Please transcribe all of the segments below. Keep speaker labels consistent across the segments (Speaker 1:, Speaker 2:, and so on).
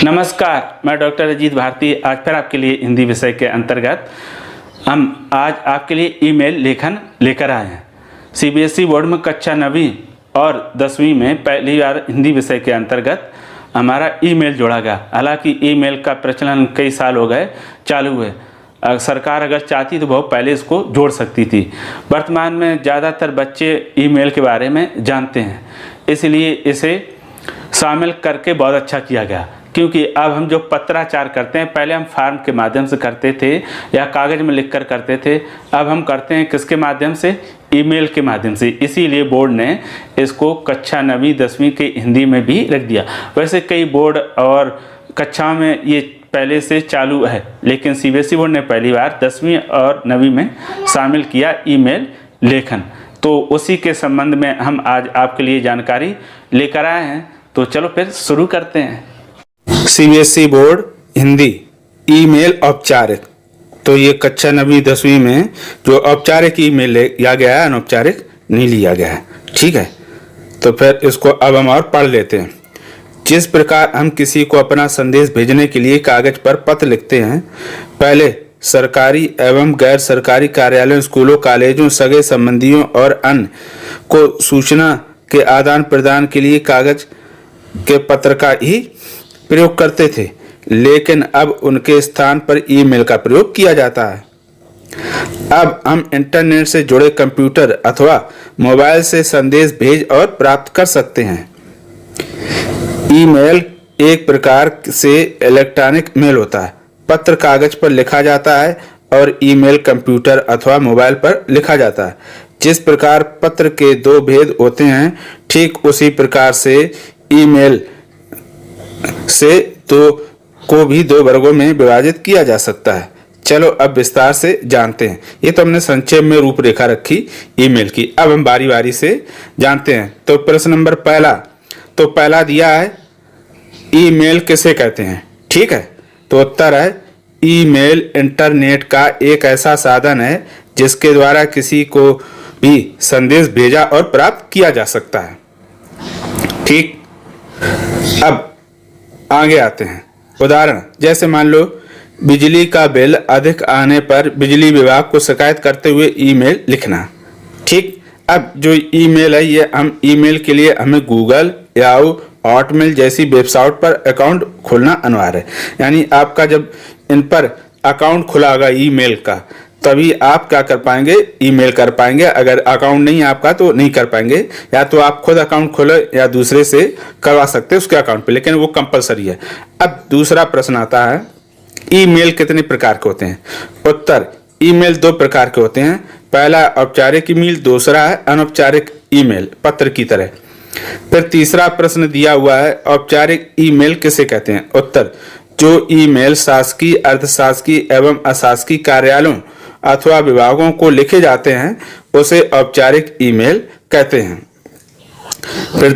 Speaker 1: नमस्कार, मैं डॉक्टर अजीत भारती आज फिर आपके लिए हिंदी विषय के अंतर्गत हम आज आपके लिए ईमेल लेखन लेकर आए हैं। सीबीएसई बोर्ड में कक्षा 9वीं और 10वीं में पहली बार हिंदी विषय के अंतर्गत हमारा ईमेल जोड़ा गया। हालांकि ईमेल का प्रचलन कई साल हो गए चालू हुए। सरकार अगर चाहती तो बहुत पहले इसको जोड़ सकती थी। वर्तमान में ज़्यादातर बच्चे ईमेल के बारे में जानते हैं, इसलिए इसे शामिल करके बहुत अच्छा किया गया। क्योंकि अब हम जो पत्राचार करते हैं, पहले हम फार्म के माध्यम से करते थे या कागज़ में लिखकर करते थे, अब हम करते हैं किसके माध्यम से? ईमेल के माध्यम से। इसीलिए बोर्ड ने इसको कक्षा 9वीं 10वीं के हिंदी में भी रख दिया। वैसे कई बोर्ड और कक्षाओं में ये पहले से चालू है, लेकिन सीबीएसई बोर्ड ने पहली बार 10वीं और 9वीं में शामिल किया ईमेल लेखन। तो उसी के संबंध में हम आज आपके लिए जानकारी लेकर आए हैं। तो चलो फिर शुरू करते हैं। सीबीएसई बोर्ड हिंदी ईमेल औपचारिक। तो ये कक्षा 9वीं 10वीं में जो औपचारिक ईमेल लिया गया है, अनौपचारिक नहीं लिया गया है। ठीक है, तो फिर इसको अब हम और पढ़ लेते हैं। जिस प्रकार हम किसी को अपना संदेश भेजने के लिए कागज पर पत्र लिखते हैं, पहले सरकारी एवं गैर सरकारी कार्यालयों, स्कूलों, कॉलेजों, सगे संबंधियों और अन्य को सूचना के आदान प्रदान के लिए कागज के पत्र का ही प्रयोग करते थे, लेकिन अब उनके स्थान पर ईमेल का प्रयोग किया जाता है। अब हम इंटरनेट से जुड़े कंप्यूटर अथवा मोबाइल से संदेश भेज और प्राप्त कर सकते हैं। ईमेल एक प्रकार से इलेक्ट्रॉनिक मेल होता है। पत्र कागज पर लिखा जाता है और ईमेल कंप्यूटर अथवा मोबाइल पर लिखा जाता है। जिस प्रकार पत्र के दो भेद होते हैं, ठीक उसी प्रकार से ईमेल से को भी दो वर्गों में विभाजित किया जा सकता है। चलो अब विस्तार से जानते हैं। ये तो हमने संक्षेप में रूपरेखा रखी ईमेल की। अब हम बारी बारी से जानते हैं। तो प्रश्न नंबर पहला दिया है, ईमेल किसे कहते हैं? ठीक है, तो उत्तर है ईमेल इंटरनेट का एक ऐसा साधन है जिसके द्वारा किसी को भी संदेश भेजा और प्राप्त किया जा सकता है। ठीक, अब आगे आते हैं। उदाहरण जैसे मान लो बिजली का बिल अधिक आने पर बिजली विभाग को शिकायत करते हुए ईमेल लिखना। ठीक, अब जो ईमेल है ये हम ईमेल के लिए हमें गूगल, याहू, हॉटमेल जैसी वेबसाइट पर अकाउंट खोलना अनिवार्य है। यानी आपका जब इन पर अकाउंट खुला होगा ईमेल का, तभी आप क्या कर पाएंगे? ईमेल कर पाएंगे। अगर अकाउंट नहीं है आपका तो नहीं कर पाएंगे। या तो आप खुद अकाउंट खोलो या दूसरे से करवा सकते हैं उसके अकाउंट पे, लेकिन वो कंपलसरी है। अब दूसरा प्रश्न आता है, ईमेल कितने प्रकार के होते हैं? उत्तर, ईमेल दो प्रकार के होते हैं। पहला औपचारिक ईमेल, दूसरा है अनौपचारिक ईमेल, पत्र की तरह। फिर तीसरा प्रश्न दिया हुआ है, औपचारिक ईमेल किसे कहते हैं? उत्तर, जो ईमेल शासकीय, अर्धशासकीय एवं अशासकीय कार्यालयों अथवा विभागों को लिखे जाते हैं उसे औपचारिक ईमेल कहते हैं। फिर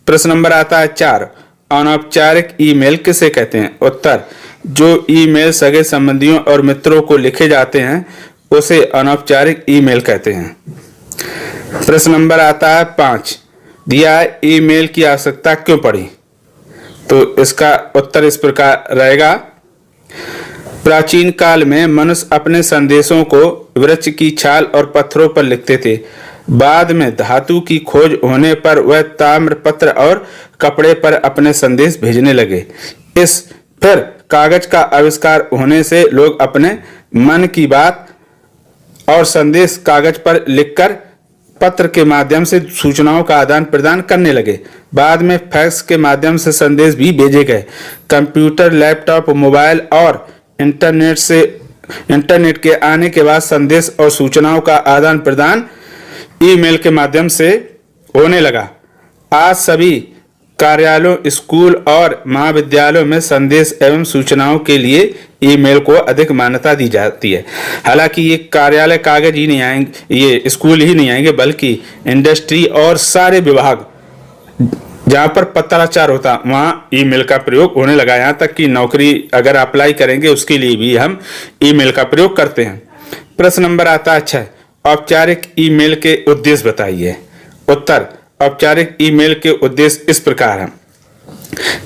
Speaker 1: प्रश्न नंबर आता है 4, अनौपचारिक ईमेल किसे कहते हैं? उत्तर, जो ईमेल सगे संबंधियों और मित्रों को लिखे जाते हैं उसे अनौपचारिक ईमेल कहते हैं। प्रश्न नंबर आता है 5, दिया है ईमेल की आवश्यकता क्यों पड़ी? तो इसका उत्तर इस प्रकार रहेगा, प्राचीन काल में मनुष्य अपने संदेशों को वृक्ष की छाल और पत्थरों पर लिखते थे। बाद में धातु की खोज होने पर वह ताम्र पत्र और कपड़े पर अपने संदेश भेजने लगे। फिर कागज का आविष्कार होने से लोग अपने मन की बात और संदेश कागज पर लिखकर पत्र के माध्यम से सूचनाओं का आदान प्रदान करने लगे। बाद में फैक्स के माध्यम से संदेश भी भेजे गए। कंप्यूटर, लैपटॉप, मोबाइल और इंटरनेट के आने के बाद संदेश और सूचनाओं का आदान प्रदान ईमेल के माध्यम से होने लगा। आज सभी कार्यालयों, स्कूल और महाविद्यालयों में संदेश एवं सूचनाओं के लिए ईमेल को अधिक मान्यता दी जाती है। हालांकि ये कार्यालय कागज ही नहीं आएंगे, ये स्कूल ही नहीं आएंगे, बल्कि इंडस्ट्री और सारे विभाग जहाँ पर पत्राचार होता वहाँ ईमेल का प्रयोग होने लगा। यहाँ तक कि नौकरी अगर अप्लाई करेंगे उसके लिए भी हम ईमेल का प्रयोग करते हैं। प्रश्न नंबर आता है 6, औपचारिक ईमेल के उद्देश्य बताइए। उत्तर, औपचारिक ईमेल के उद्देश्य इस प्रकार हैं।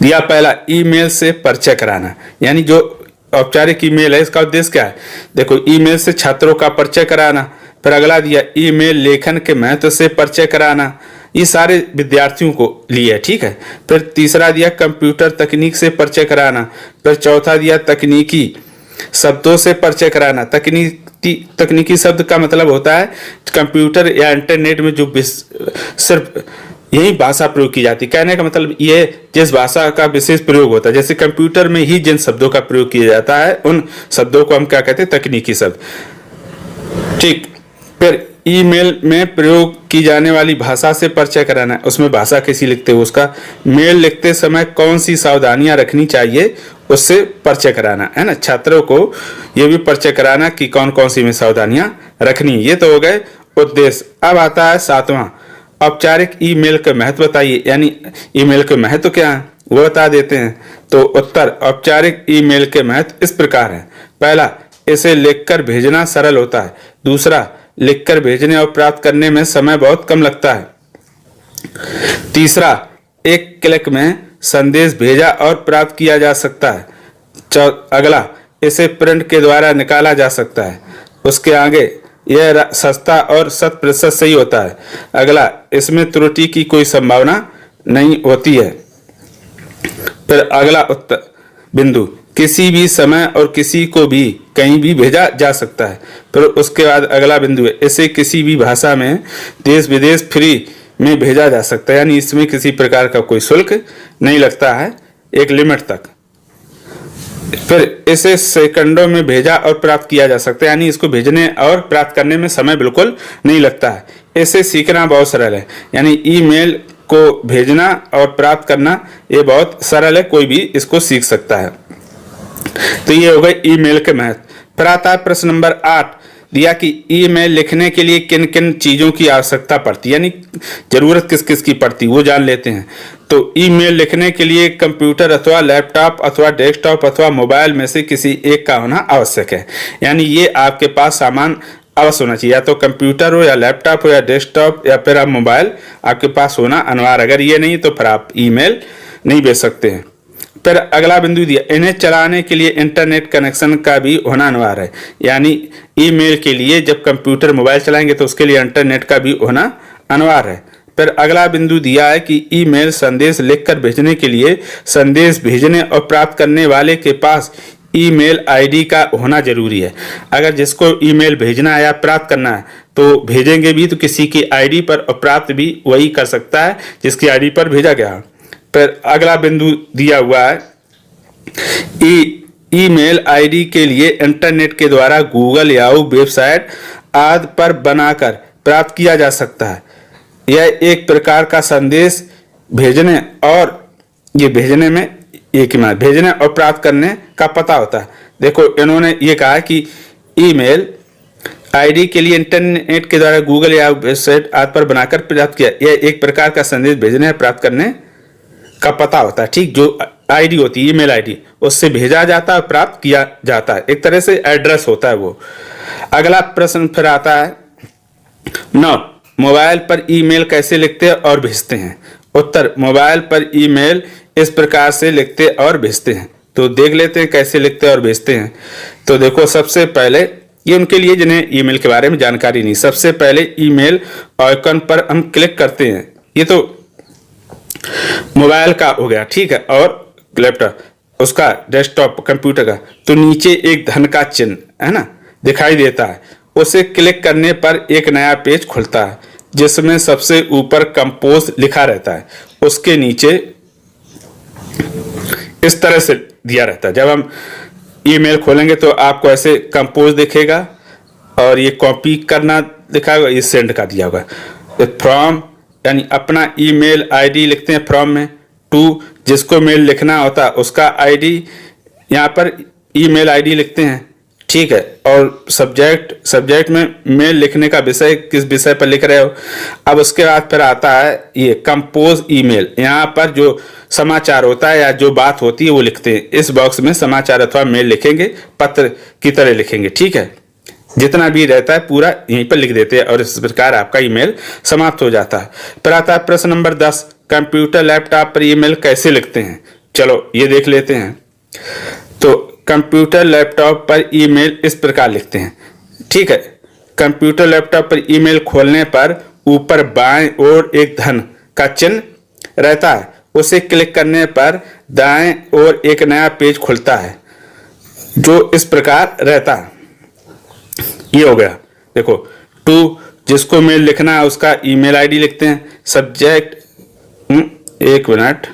Speaker 1: दिया पहला, ईमेल से परिचय कराना, यानी जो औपचारिक ईमेल है इसका उद्देश्य क्या है? देखो, ईमेल से छात्रों का परिचय कराना। फिर अगला दिया, ईमेल लेखन के महत्व से परिचय कराना। ये सारे विद्यार्थियों को लिए, ठीक है। फिर तीसरा दिया, कंप्यूटर तकनीक से परिचय कराना। फिर चौथा दिया, तकनीकी शब्दों से परिचय कराना। तकनीकी शब्द का मतलब होता है कंप्यूटर या इंटरनेट में जो सिर्फ यही भाषा प्रयोग की जाती है। कहने का मतलब ये जिस भाषा का विशेष प्रयोग होता है, जैसे कंप्यूटर में ही जिन शब्दों का प्रयोग किया जाता है उन शब्दों को हम क्या कहते हैं? तकनीकी शब्द, ठीक। फिर ईमेल में प्रयोग की जाने वाली भाषा से परिचय कराना है। उसमें भाषा कैसी लिखते हो, उसका मेल लिखते समय कौन सी सावधानियां रखनी चाहिए, उससे परिचय कराना है ना। छात्रों को यह भी परिचय कराना कि कौन कौन सी में सावधानियां रखनी। ये तो हो गए उद्देश्य। अब आता है सातवां, औपचारिक ईमेल का महत्व बताइए, यानी ईमेल के महत्व क्या है वो बता देते हैं। तो उत्तर, औपचारिक ईमेल के महत्व इस प्रकार है। पहला, इसे लिखकर भेजना सरल होता है। दूसरा, लिखकर भेजने और प्राप्त करने में समय बहुत कम लगता है। तीसरा, एक क्लिक में संदेश भेजा और प्राप्त किया जा सकता है। अगला, इसे प्रिंट के द्वारा निकाला जा सकता है। उसके आगे, यह सस्ता और 100% सही होता है। अगला, इसमें त्रुटि की कोई संभावना नहीं होती है। फिर अगला उत्तर बिंदु, किसी भी समय और किसी को भी कहीं भी भेजा जा सकता है। फिर उसके बाद अगला बिंदु है, इसे किसी भी भाषा में देश विदेश फ्री में भेजा जा सकता है, यानी इसमें किसी प्रकार का कोई शुल्क नहीं लगता है, एक लिमिट तक। फिर इसे सेकंडों में भेजा और प्राप्त किया जा सकता है, यानी इसको भेजने और प्राप्त करने में समय बिल्कुल नहीं लगता है। इसे सीखना बहुत सरल है, यानी ईमेल को भेजना और प्राप्त करना ये बहुत सरल है, कोई भी इसको सीख सकता है। तो ये हो गए ईमेल के महत्व। फिर आता है प्रश्न नंबर 8, दिया कि ईमेल लिखने के लिए किन किन चीजों की आवश्यकता पड़ती है, यानी जरूरत किस किस की पड़ती है वो जान लेते हैं। तो ईमेल लिखने के लिए कंप्यूटर अथवा लैपटॉप अथवा डेस्कटॉप अथवा मोबाइल में से किसी एक का होना आवश्यक है, यानी ये आपके पास सामान अवश्य होना चाहिए, या तो कंप्यूटर हो या लैपटॉप हो या डेस्कटॉप या फिर आप मोबाइल आपके पास होना अनिवार्य। अगर ये नहीं तो फिर आप ईमेल नहीं भेज सकते हैं। फिर अगला बिंदु दिया, इन्हें चलाने के लिए इंटरनेट कनेक्शन का भी होना अनिवार्य है, यानी ईमेल के लिए जब कंप्यूटर मोबाइल चलाएंगे तो उसके लिए इंटरनेट का भी होना अनिवार्य है। फिर अगला बिंदु दिया है कि ईमेल संदेश लिखकर भेजने के लिए संदेश भेजने और प्राप्त करने वाले के पास ईमेल आईडी का होना जरूरी है। अगर जिसको ईमेल भेजना है या प्राप्त करना है तो भेजेंगे भी तो किसी की आईडी पर, और प्राप्त भी वही कर सकता है जिसकी आईडी पर भेजा गया। फिर अगला बिंदु दिया हुआ है, ईमेल आईडी के लिए इंटरनेट के द्वारा गूगल याहू वेबसाइट आदि पर बनाकर प्राप्त किया जा सकता है। यह एक प्रकार का संदेश भेजने और भेजने और प्राप्त करने का पता होता है। देखो, इन्होंने ये कहा कि ईमेल आईडी के लिए इंटरनेट के द्वारा गूगल या वेबसाइट आदि पर बनाकर प्राप्त किया, यह एक प्रकार का संदेश भेजने और प्राप्त करने का पता होता है, ठीक। जो आईडी होती है ईमेल आईडी, उससे भेजा जाता है और प्राप्त किया जाता है, एक तरह से एड्रेस होता है वो। अगला प्रश्न फिर आता है 9, मोबाइल पर ईमेल कैसे लिखते और भेजते हैं। उत्तर, मोबाइल पर ईमेल इस प्रकार से लिखते और भेजते हैं। तो देख लेते हैं कैसे लिखते और भेजते हैं। तो देखो, सबसे पहले ये उनके लिए जिन्हें ईमेल के बारे में जानकारी नहीं, सबसे पहले ईमेल आइकन पर हम क्लिक करते हैं। ये तो मोबाइल का हो गया, ठीक है, और लैपटॉप उसका, डेस्कटॉप कंप्यूटर का। तो नीचे एक धन का चिन्ह है ना दिखाई देता है, उसे क्लिक करने पर एक नया पेज खुलता है जिसमें सबसे ऊपर कंपोज लिखा रहता है। उसके नीचे इस तरह से दिया रहता है। जब हम ईमेल खोलेंगे तो आपको ऐसे कंपोज दिखेगा और ये कॉपी करना दिखाएगा, ये सेंड का दिया होगा। फ्रॉम यानी अपना ईमेल आईडी लिखते हैं फ्रॉम में, टू जिसको मेल लिखना होता है उसका आईडी, यहाँ पर ईमेल आईडी लिखते हैं, ठीक है। और सब्जेक्ट में मेल लिखने का विषय, किस विषय पर लिख रहे हो। अब उसके बाद फिर आता है ये कंपोज ईमेल, यहाँ पर जो समाचार होता है या जो बात होती है वो लिखते हैं। इस बॉक्स में समाचार अथवा मेल लिखेंगे, पत्र की तरह लिखेंगे, ठीक है। जितना भी रहता है पूरा यहीं पर लिख देते हैं और इस प्रकार आपका ईमेल समाप्त हो जाता है। फिर आता है प्रश्न नंबर 10, कंप्यूटर लैपटॉप पर ईमेल कैसे लिखते हैं, चलो ये देख लेते हैं। तो कंप्यूटर लैपटॉप पर ईमेल इस प्रकार लिखते हैं, ठीक है। कंप्यूटर लैपटॉप पर ईमेल खोलने पर ऊपर बाएं ओर एक धन का चिन्ह रहता है, उसे क्लिक करने पर दाएं ओर एक नया पेज खुलता है जो इस प्रकार रहता है। ये हो गया, देखो टू जिसको मेल लिखना है उसका ईमेल आईडी लिखते हैं। सब्जेक्ट, एक मिनट,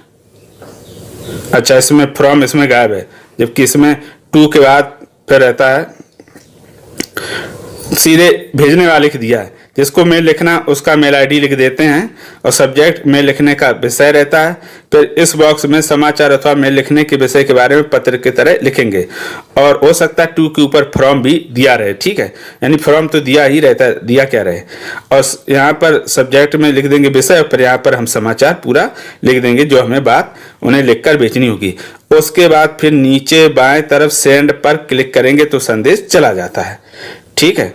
Speaker 1: अच्छा इसमें फ्रॉम इसमें गायब है, जबकि इसमें टू के बाद फिर रहता है, सीधे भेजने वाले को दिया है। जिसको मेल लिखना उसका मेल आईडी लिख देते हैं और सब्जेक्ट मेल लिखने का विषय रहता है। फिर इस बॉक्स में समाचार अथवा मेल लिखने के विषय के बारे में पत्र की तरह लिखेंगे और हो सकता है टू के ऊपर फ्रॉम भी दिया रहे, ठीक है, यानी फ्रॉम तो दिया ही रहता है, दिया क्या रहे। और यहाँ पर सब्जेक्ट में लिख देंगे विषय और फिर यहाँ पर हम समाचार पूरा लिख देंगे जो हमें बात उन्हें लिखकर भेजनी होगी। उसके बाद फिर नीचे बाएं तरफ सेंड पर क्लिक करेंगे तो संदेश चला जाता है, ठीक है।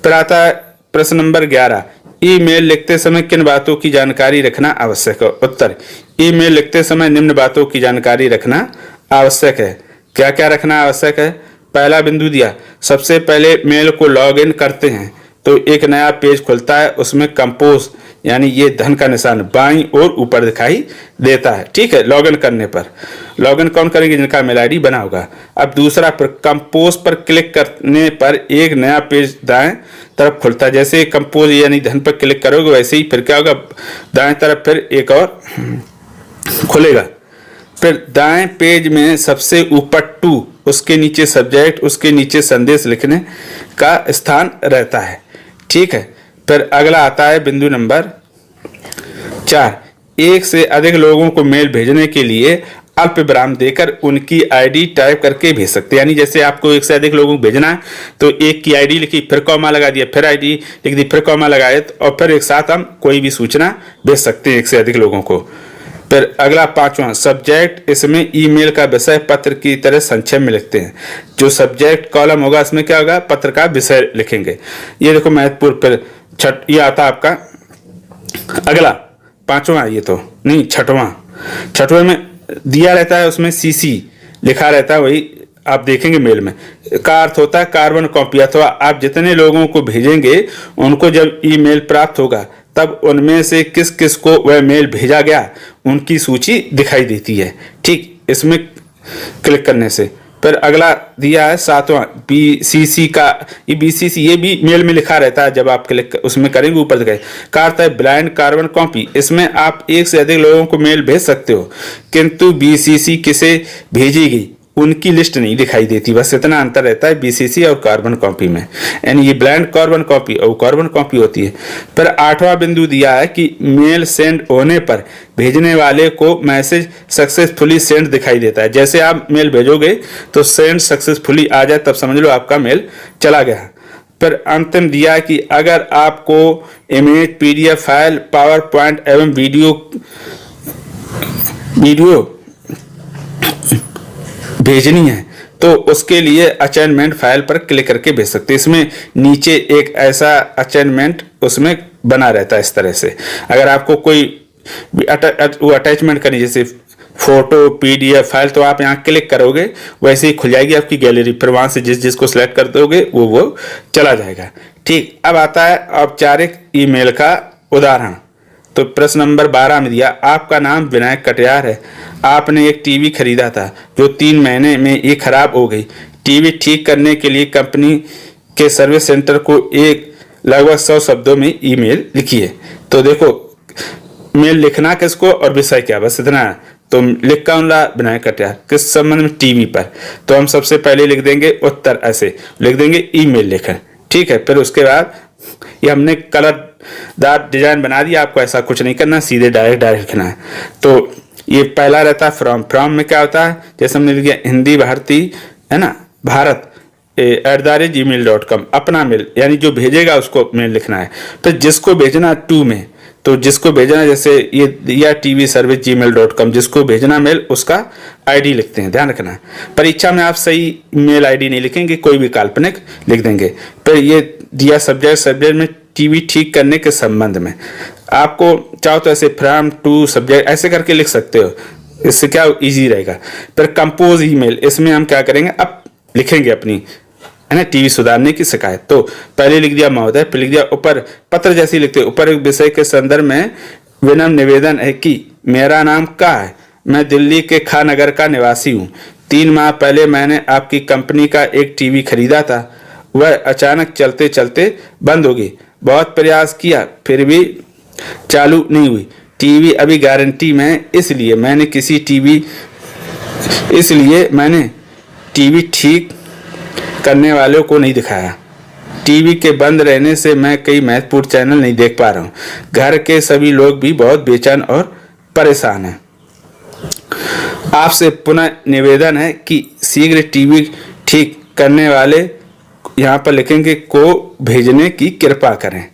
Speaker 1: फिर आता है प्रश्न नंबर 11, ईमेल लिखते समय किन बातों की जानकारी रखना आवश्यक है। उत्तर, ईमेल लिखते समय निम्न बातों की जानकारी रखना आवश्यक है। क्या क्या रखना आवश्यक है? पहला बिंदु दिया, सबसे पहले मेल को लॉग इन करते हैं तो एक नया पेज खुलता है, उसमें कंपोज यानी ये धन का निशान बाईं ओर ऊपर दिखाई देता है, ठीक है। लॉग इन करने पर, लॉग इन कौन करेंगे? जिनका मेल आईडी बना होगा। अब दूसरा, पर कंपोज पर क्लिक करने पर एक नया पेज दाएं तरफ खुलता है। जैसे कंपोज यानी धन पर क्लिक करोगे वैसे ही फिर क्या होगा, दाएं तरफ फिर एक और खुलेगा। फिर दाएं पेज में सबसे ऊपर टू, उसके नीचे सब्जेक्ट, उसके नीचे संदेश लिखने का स्थान रहता है, ठीक है। फिर अगला आता है बिंदु नंबर 4, एक से अधिक लोगों को मेल भेजने के लिए अल्प विराम देकर उनकी आईडी टाइप करके भेज सकते हैं। यानी जैसे आपको एक से अधिक लोगों को भेजना है तो एक की आईडी लिखी, फिर कॉमा लगा दिया, फिर आईडी लिख दी, फिर कॉमा लगाए और फिर एक साथ हम कोई भी सूचना भेज सकते हैं एक से अधिक लोगों को। फिर अगला 5वां, सब्जेक्ट, इसमें ईमेल का विषय पत्र की तरह संक्षेप में लिखते हैं। जो सब्जेक्ट कॉलम होगा इसमें क्या होगा, पत्र का विषय लिखेंगे। ये देखो महत्वपूर्ण। फिर ये आता है आपका अगला 5वां, ये तो नहीं 6वां में दिया रहता है, उसमें सीसी लिखा रहता है, वही आप देखेंगे मेल में। का अर्थ होता है कार्बन कॉपी, अथवा आप जितने लोगों को भेजेंगे उनको जब ईमेल प्राप्त होगा तब उनमें से किस किस को वह मेल भेजा गया उनकी सूची दिखाई देती है, ठीक, इसमें क्लिक करने से। फिर अगला दिया है 7वां, बीसीसी का, ये बीसीसी ये भी मेल में लिखा रहता है, जब आप क्लिक उसमें करेंगे ऊपर दिखाए। का अर्थ है ब्लाइंड कार्बन कॉपी, इसमें आप एक से अधिक लोगों को मेल भेज सकते हो किंतु बीसीसी किसे भेजी गई उनकी लिस्ट नहीं दिखाई देती, बस इतना अंतर रहता है बीसीसी और कार्बन कॉपी में। यानी ये ब्लाइंड कार्बन कॉपी और कार्बन कॉपी होती है। फिर 8वां बिंदु दिया है कि मेल सेंड होने पर भेजने वाले को मैसेज सक्सेसफुली सेंड दिखाई देता है। जैसे आप मेल भेजोगे तो सेंड सक्सेसफुली आ जाए तब समझ लो आपका मेल चला गया। फिर अंतिम दिया है कि अगर आपको image, PDF file, power point एवं वीडियो भेजनी है तो उसके लिए असाइनमेंट फाइल पर क्लिक करके भेज सकते हैं। इसमें नीचे एक ऐसा असाइनमेंट उसमें बना रहता है इस तरह से। अगर आपको कोई वो अटैचमेंट करनी, जैसे फोटो, पीडीएफ फाइल, तो आप यहाँ क्लिक करोगे वैसे ही खुल जाएगी आपकी गैलरी। फिर वहां से जिसको सिलेक्ट कर दोगे वो चला जाएगा, ठीक। अब आता है औपचारिक ईमेल का उदाहरण। तो प्रश्न नंबर 12 में दिया, आपका नाम विनायक कटियार है, आपने एक टीवी खरीदा था जो 3 महीने में ये खराब हो गई। टीवी ठीक करने के लिए कंपनी के सर्विस सेंटर को एक लगभग 100 शब्दों में ईमेल लिखिए। तो देखो मेल लिखना किसको और विषय क्या, बस इतना है। तो लिख कौन रहा, विनायक कटियार, किस संबंध में, टीवी पर। तो हम सबसे पहले लिख देंगे उत्तर, ऐसे लिख देंगे ईमेल लिखें, ठीक है। फिर उसके बाद ये हमने कलरदार डिजाइन बना दिया, आपको ऐसा कुछ नहीं करना, सीधे डायरेक्ट लिखना है। तो ये पहला रहता है फ्रॉम में क्या होता है, जैसे हमने लिखा हिंदी भारती है ना, भारत @gmail.com, अपना मेल यानी जो भेजेगा उसको मेल लिखना है। तो जिसको भेजना टू में, तो जिसको भेजना जैसे ये दिया टीवी सर्विस gmail.com, जिसको भेजना मेल उसका आईडी लिखते हैं, ध्यान रखना। परीक्षा में आप सही मेल आईडी नहीं लिखेंगे, कोई भी काल्पनिक लिख देंगे। फिर ये दिया सब्जेक्ट में टीवी ठीक करने के संबंध में। आपको चाहो तो ऐसे फ्रॉम टू सब्जेक्ट ऐसे करके लिख सकते हो, इससे क्या इजी रहेगा। फिर कंपोज ईमेल, इसमें हम क्या करेंगे, अब लिखेंगे अपनी, है ना, टीवी सुधारने की शिकायत। तो पहले लिख दिया महोदय, फिर लिख दिया ऊपर पत्र जैसे लिखते हैं, ऊपर एक विषय के संदर्भ में विनम्र निवेदन है कि मेरा नाम क्या है, मैं दिल्ली के खा नगर का निवासी हूँ। 3 माह पहले मैंने आपकी कंपनी का एक टीवी खरीदा था, वह अचानक चलते चलते बंद हो गई। बहुत प्रयास किया फिर भी चालू नहीं हुई। टीवी अभी गारंटी में है, इसलिए मैंने टीवी ठीक करने वालों को नहीं दिखाया। टीवी के बंद रहने से मैं कई महत्वपूर्ण चैनल नहीं देख पा रहा हूँ। घर के सभी लोग भी बहुत बेचैन और परेशान हैं। आपसे पुनः निवेदन है कि शीघ्र टीवी ठीक करने वाले, यहाँ पर लिखेंगे, को भेजने की कृपा करें।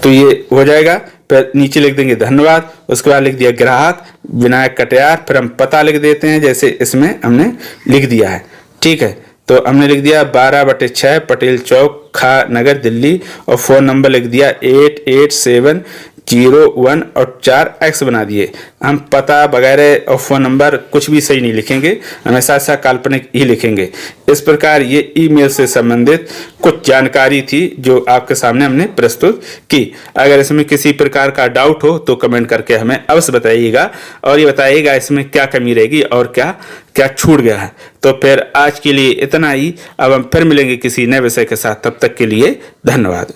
Speaker 1: तो ये हो जाएगा। फिर नीचे लिख देंगे धन्यवाद, उसके बाद लिख दिया ग्राहक विनायक कटियार, फिर हम पता लिख देते हैं जैसे इसमें हमने लिख दिया है। ठीक है, तो हमने लिख दिया 12/6 पटेल चौक खा नगर दिल्ली, और फ़ोन नंबर लिख दिया 887001 और 4X बना दिए। हम पता वगैरह और फ़ोन नंबर कुछ भी सही नहीं लिखेंगे, हमेशा ऐसा काल्पनिक ही लिखेंगे। इस प्रकार ये ईमेल से संबंधित कुछ जानकारी थी जो आपके सामने हमने प्रस्तुत की। अगर इसमें किसी प्रकार का डाउट हो तो कमेंट करके हमें अवश्य बताइएगा, और ये बताइएगा इसमें क्या कमी रहेगी और क्या क्या छूट गया है। तो फिर आज के लिए इतना ही, अब हम फिर मिलेंगे किसी नए विषय के साथ, तब तक के लिए धन्यवाद।